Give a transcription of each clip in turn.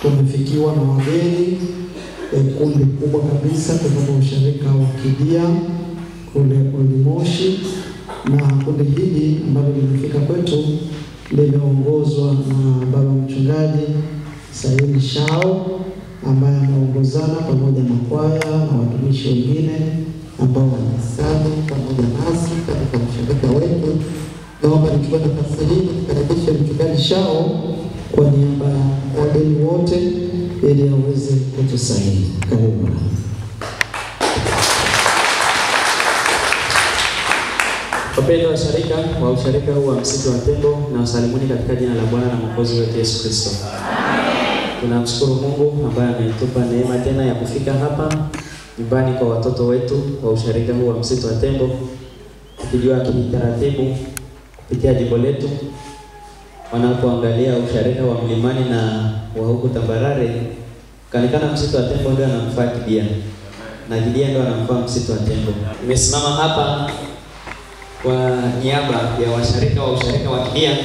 tumefikiwa na wageni kundi kubwa kabisa kutoka usharika wa Kidia kule Moshi, na kundi hili ambalo limefika kwetu limeongozwa na baba mchungaji Saidi Shao ambaye anaongozana pamoja na kwaya na watumishi wengine ambao wanasabu pamoja nasi katika usharika wetu. Naomba nichukue nafasi hii kukaribisha mchungaji Shao kwa niaba ya wageni wote ili aweze kutusaidia. Karibu. Wapendwa washarika wa usharika huu wa Msitu wa Tembo, na wasalimuni katika jina la Bwana na Mwokozi wetu Yesu Kristo. Tunamshukuru Mungu ambaye ametupa neema tena ya kufika hapa nyumbani kwa watoto wetu wa usharika huu wa Msitu wa Tembo, tukijua kitaratibu kupitia jimbo letu wanapoangalia usharika wa Mlimani na wa huku tambarare, kanikana Msitu wa Tembo ndio anamfaa Kidia na Kidia ndio anamfaa Msitu wa Tembo. Nimesimama hapa kwa niaba ya washarika wa usharika wa Kidia,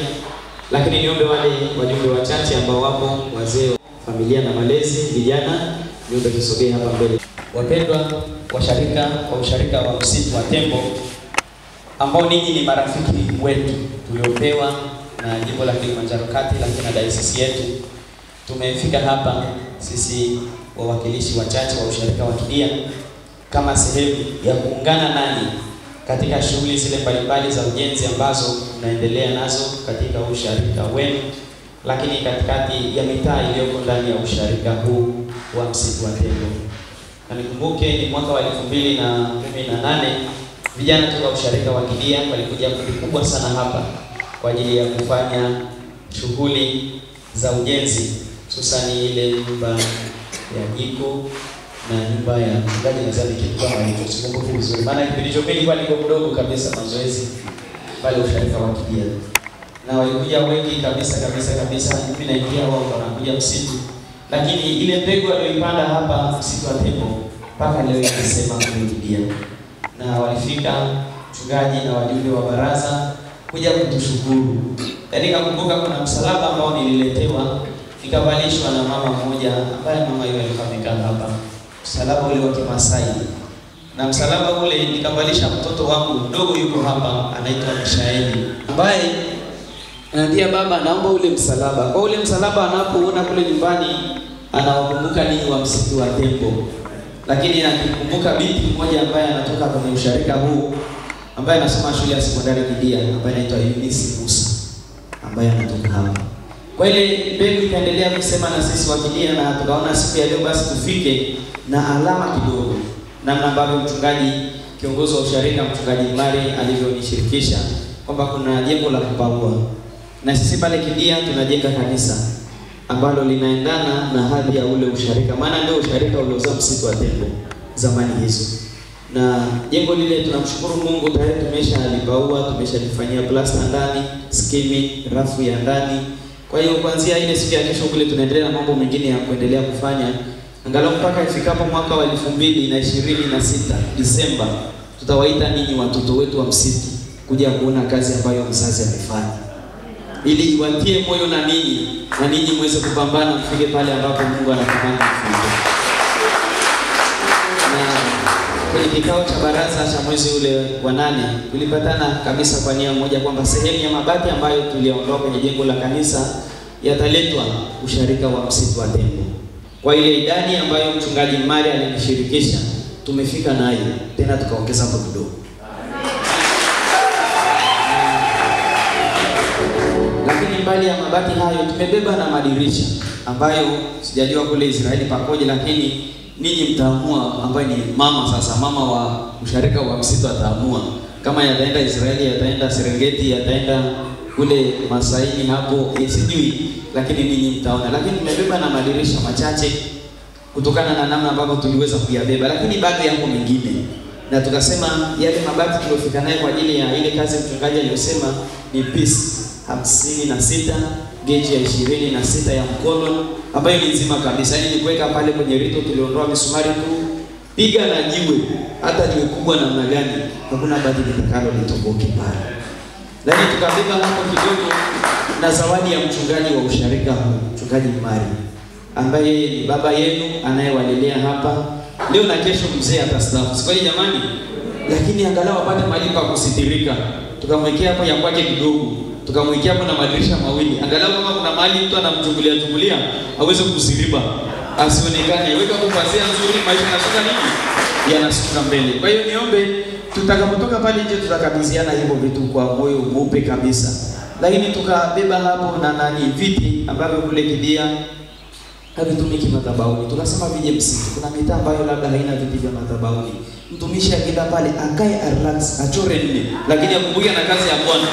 lakini niombe wale wajumbe wachache ambao wapo, wazee, familia na malezi, vijana, niombe tusogee hapa mbele. Wapendwa washarika wa usharika wa Msitu wa Tembo, ambao ninyi ni marafiki wetu tuliopewa na jimbo la Kilimanjaro Kati, lakini na dayosisi yetu, tumefika hapa sisi wawakilishi wachache wa usharika wa Kidia kama sehemu ya kuungana nanyi katika shughuli zile mbalimbali za ujenzi ambazo tunaendelea nazo katika usharika wenu, lakini katikati ya mitaa iliyoko ndani ya usharika huu wa Msitu wa Tembo. Na nikumbuke ni mwaka wa 2018 vijana kutoka usharika wa Kidia walikuja kundi kubwa sana hapa kwa ajili ya kufanya shughuli za ujenzi, hususan ile nyumba ya jiko na nyumba ya mchungaji nadhani kitu kama hicho. Sikumbuki vizuri maana kipindi hicho mimi nilikuwa mdogo kabisa mazoezi pale usharika wa Kidia. Na walikuja wengi kabisa, mimi naingia wao wanakuja Msitu. Lakini ile mbegu walioipanda hapa Msitu wa Tembo mpaka leo inasema Kidia. Na walifika mchungaji na wajumbe wa baraza kuja kutushukuru. Yaani nakumbuka kuna msalaba ambao nililetewa nikavalishwa na mama mmoja ambaye mama yule alikuwa amekaa hapa. Msalaba ule wa Kimasai. Na msalaba ule nikavalisha mtoto wangu mdogo yuko hapa anaitwa Mishaeli, ambaye anambia baba naomba ule msalaba. Kwa ule msalaba anapoona kule nyumbani anawakumbuka ninyi wa Msitu wa Tembo. Lakini anakumbuka binti mmoja ambaye anatoka kwenye usharika huu ambaye anasoma shule ya sekondari Kidia ambaye anaitwa Eunice Musa ambaye anatoka hapa. Kwa ile mbegu ikaendelea kusema na sisi wa Kidia, na tukaona siku ya leo basi tufike na alama kidogo, namna ambavyo mchungaji kiongozi wa usharika mchungaji Mari alivyonishirikisha kwamba kuna jengo la kupaua, na sisi pale Kidia tunajenga kanisa ambalo linaendana na hadhi ya ule usharika, maana ndio usharika uliozaa Msitu wa Tembo zamani hizo. Na jengo lile tunamshukuru Mungu tayari tumeshalipaua, tumeshalifanyia plasta ndani, skimming, rafu ya ndani. Kwa hiyo kuanzia ile siku ya kesho kule tunaendelea na mambo mengine ya kuendelea kufanya. Angalau mpaka ifikapo mwaka wa 2026 Disemba tutawaita ninyi watoto wetu wa Msitu kuja kuona kazi ambayo mzazi amefanya, ili iwatie moyo na ninyi mweze kupambana mfike pale ambapo Mungu anatamani mfike. Na kwenye kikao cha baraza cha mwezi ule wa 8 tulipatana kabisa kwa nia moja kwamba sehemu ya mabati ambayo tuliondoa kwenye jengo la kanisa yataletwa usharika wa Msitu wa Tembo. Kwa ile idadi ambayo mchungaji Mari alinishirikisha tumefika nayo, tena tukaongeza hapo kidogo. Lakini mbali ya mabati hayo tumebeba na madirisha ambayo sijajua kule Israeli pakoje, lakini ninyi mtaamua, ambaye ni mama sasa, mama wa usharika wa Msitu ataamua kama yataenda Israeli, yataenda Serengeti, yataenda kule Masaini hapo, sijui, lakini ninyi mtaona. Lakini tumebeba na madirisha machache kutokana na namna ambavyo tuliweza kuyabeba, lakini bado yako mengine. Na tukasema yale mabati tuliofika naye kwa ajili ya ile kazi mchungaji aliyosema ni piece 56, geji ya 26 ya mkono ambayo ni nzima kabisa. Yaani kuweka pale kwenye rito tuliondoa misumari tu, piga na jiwe, hata jiwe kubwa namna gani, hakuna bati litakalo litoboke pale. Lakini tukabeba hapo kidogo na zawadi ya mchungaji wa usharika huu, mchungaji Mari. ambaye ni baba yenu anayewalelea hapa. Leo na kesho mzee atastaafu. Si kweli jamani? Lakini angalau apate mahali pa kusitirika. Tukamwekea hapo ya kwake kidogo. Tukamwekea hapo na madirisha mawili. Angalau kama kuna mahali mtu anamchungulia aweze kusiriba. Asionekane. Weka kupazia nzuri, maisha yanasonga nini? Yanasonga mbele. Kwa hiyo niombe tutakapotoka pale nje tutakabidhiana hivyo vitu kwa moyo mweupe kabisa. Lakini tukabeba hapo na viti ambavyo kule Kidia havitumiki madhabahuni. Tukasema vije msitu. Kuna mitaa ambayo labda haina viti vya madhabahuni. Mtumishi akenda pale akae relax, achore nne, lakini akumbuke na kazi ya Bwana.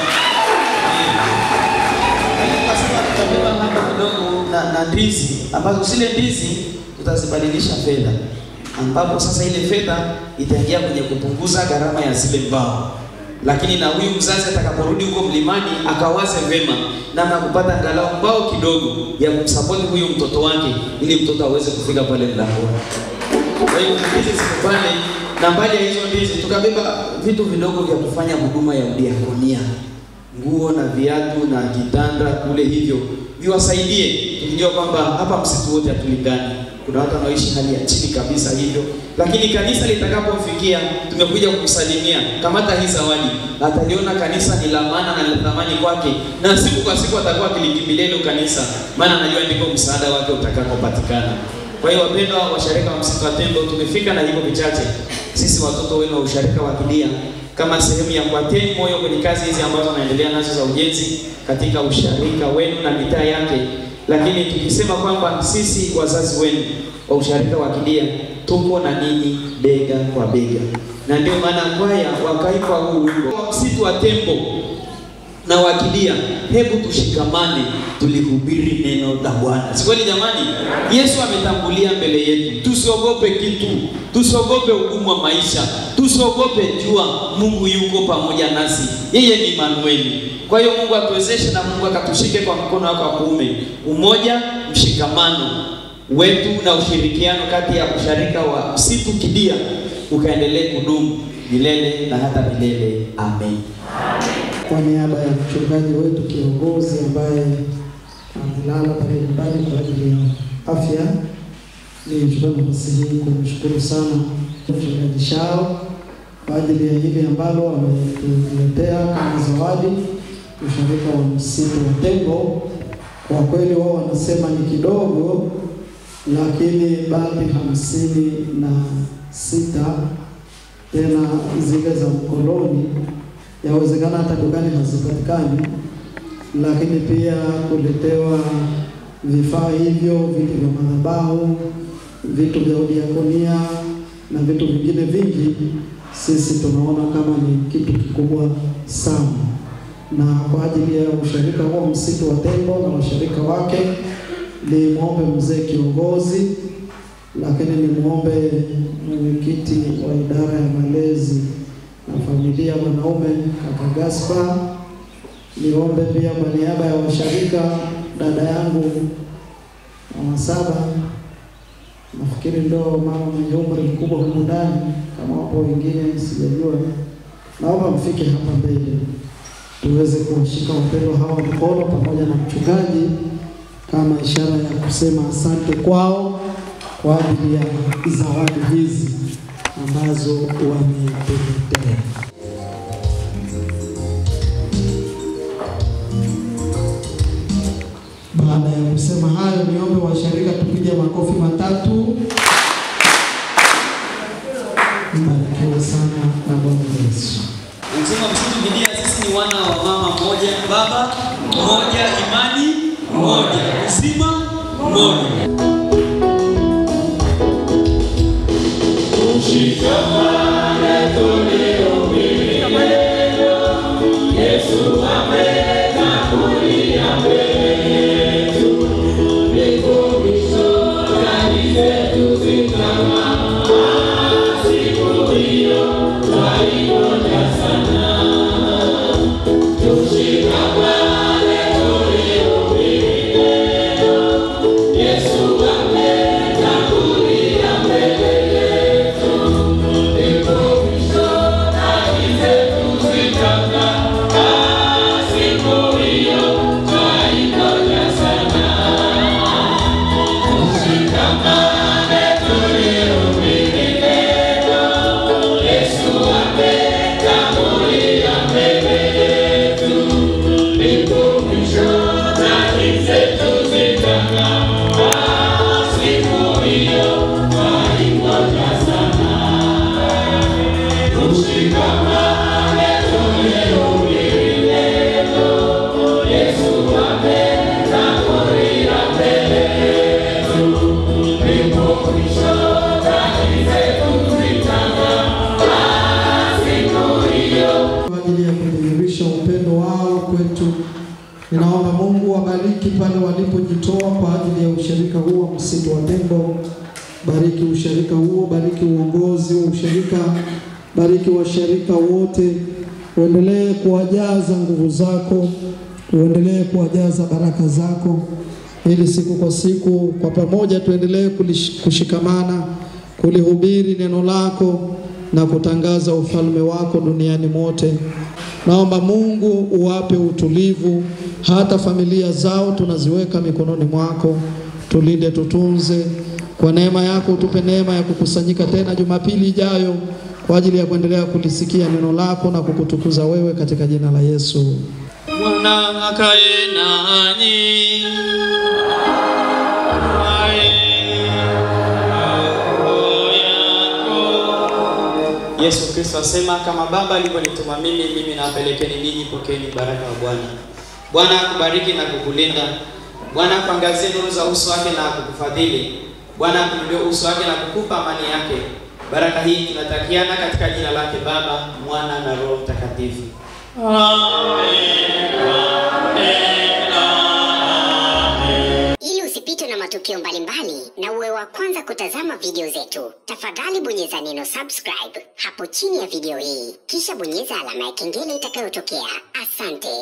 Tukasema tutabeba hapa kidogo na ndizi ambazo zile ndizi tutazibadilisha fedha. Ambapo sasa ile fedha itaingia kwenye kupunguza gharama ya zile mbao. Lakini na huyu mzazi atakaporudi huko mlimani akawaze vema namna kupata angalau mbao kidogo ya kumsupport huyu mtoto wake ili mtoto aweze kufika pale mlangoni. Kwa hiyo ndizi ziko pale, na mbali ya hizo ndizi tukabeba vitu vidogo vya kufanya huduma ya diakonia. Nguo na viatu na kitanda kule hivyo viwasaidie, tukijua kwamba hapa msitu wote hatulingani. Kuna watu wanaoishi hali ya chini kabisa hivyo. Lakini kanisa litakapofikia tumekuja kukusalimia. Kamata hii zawadi. Ataliona kanisa ni la maana na la thamani kwake. Na siku kwa siku atakuwa akilikimbilia hilo kanisa. Maana anajua ndiko msaada wake utakapopatikana. Kwa hiyo wapendwa washarika wa msitu wa Tembo, tumefika na hivyo vichache. Sisi watoto wenu wa usharika wa Kidia kama sehemu ya kuateni moyo kwenye kazi hizi ambazo tunaendelea nazo za ujenzi katika usharika wenu na mitaa yake. Lakini tukisema kwamba sisi wazazi wenu wa usharika wa Kidia tupo na ninyi bega kwa bega. Na ndio maana kwaya wakaipa huu wimbo wa msitu wa Tembo na wa Kidia, hebu tushikamane tulihubiri neno la Bwana. Si kweli jamani? Yesu ametangulia mbele yetu. Tusiogope kitu. Tusiogope ugumu wa maisha. Tusiogope, jua Mungu yuko pamoja nasi. Yeye ni Manueli. Kwa hiyo Mungu atuwezeshe na Mungu akatushike kwa mkono wake wa kuume. Umoja, mshikamano wetu na ushirikiano kati ya usharika wa msitu Kidia ukaendelee kudumu milele na hata milele. Amen. Kwa niaba ya mchungaji wetu kiongozi ambaye amelala pale nyumbani kwa ajili ya afya, nichukue nafasi hii kumshukuru sana mchungaji Shao kwa ajili ya hili ambalo ametuletea kama zawadi usharika wa msitu wa Tembo. Kwa kweli wao wanasema ni kidogo, lakini bali 56 tena zile za mkoloni yawezekana hata dukani hazipatikani, lakini pia kuletewa vifaa hivyo, vitu vya madhabahu, vitu vya diakonia na vitu vingine vingi, sisi tunaona kama ni kitu kikubwa sana. Na kwa ajili ya usharika wa msitu wa Tembo na washirika wake, ni muombe mzee kiongozi, lakini ni muombe mwenyekiti wa idara ya malezi na familia wanaume kaka Gaspar. Niombe pia kwa niaba ya washarika dada yangu mama Saba, nafikiri ndo mama mwenye umri mkubwa huko ndani, kama wapo wengine sijajua, naomba mfike hapa mbele tuweze kuwashika wapendwa hawa mkono pamoja na mchungaji kama ishara ya kusema asante kwao kwa ajili ya zawadi hizi ambazo wametuletea. Baada ya kusema hayo, niombe washarika tupige makofi matatu. Mbarikiwe sana na Bwana Yesu. Msema msitu Kidia, sisi ni wana wa mama moja, baba moja, imani moja, uzima moja. Tushikamane tulihubiri neno, Yesu ametangulia mbele yetu. Ndiko misonani zetu zitang'aa, siku hiyo twaingoja sana. Tushikamane tulihubiri neno, Yesu ametangulia mbele yetu. Ndiko misonani Kwa ajili ya kudhihirisha upendo wao kwetu, ninaomba Mungu wabariki pale walipojitoa kwa ajili ya ushirika huu wa msitu wa tembo. Bariki ushirika huo, bariki uongozi wa ushirika, bariki washirika wote. Uendelee kuwajaza nguvu zako, uendelee kuwajaza baraka zako, ili siku kwa siku kwa pamoja tuendelee kushikamana, kulihubiri neno lako na kutangaza ufalme wako duniani mote. Naomba Mungu uwape utulivu, hata familia zao tunaziweka mikononi mwako. Tulinde, tutunze. Kwa neema yako utupe neema ya kukusanyika tena Jumapili ijayo kwa ajili ya kuendelea kulisikia neno lako na kukutukuza wewe, katika jina la Yesu. Bwana akae nanyi. Yesu Kristo asema, kama Baba alivyonituma mimi nawapelekeni ninyi, pokeeni baraka wa Bwana. Bwana akubariki na kukulinda. Bwana akuangazie nuru za uso wake na kukufadhili. Bwana akuinulie uso wake na kukupa amani yake. Baraka hii tunatakiana katika jina lake Baba, Mwana na Roho Mtakatifu. Amen. Ili usipitwe na matukio mbalimbali na uwe wa kwanza kutazama video zetu, tafadhali bonyeza neno subscribe hapo chini ya video hii, kisha bonyeza alama ya kengele itakayotokea. Asante.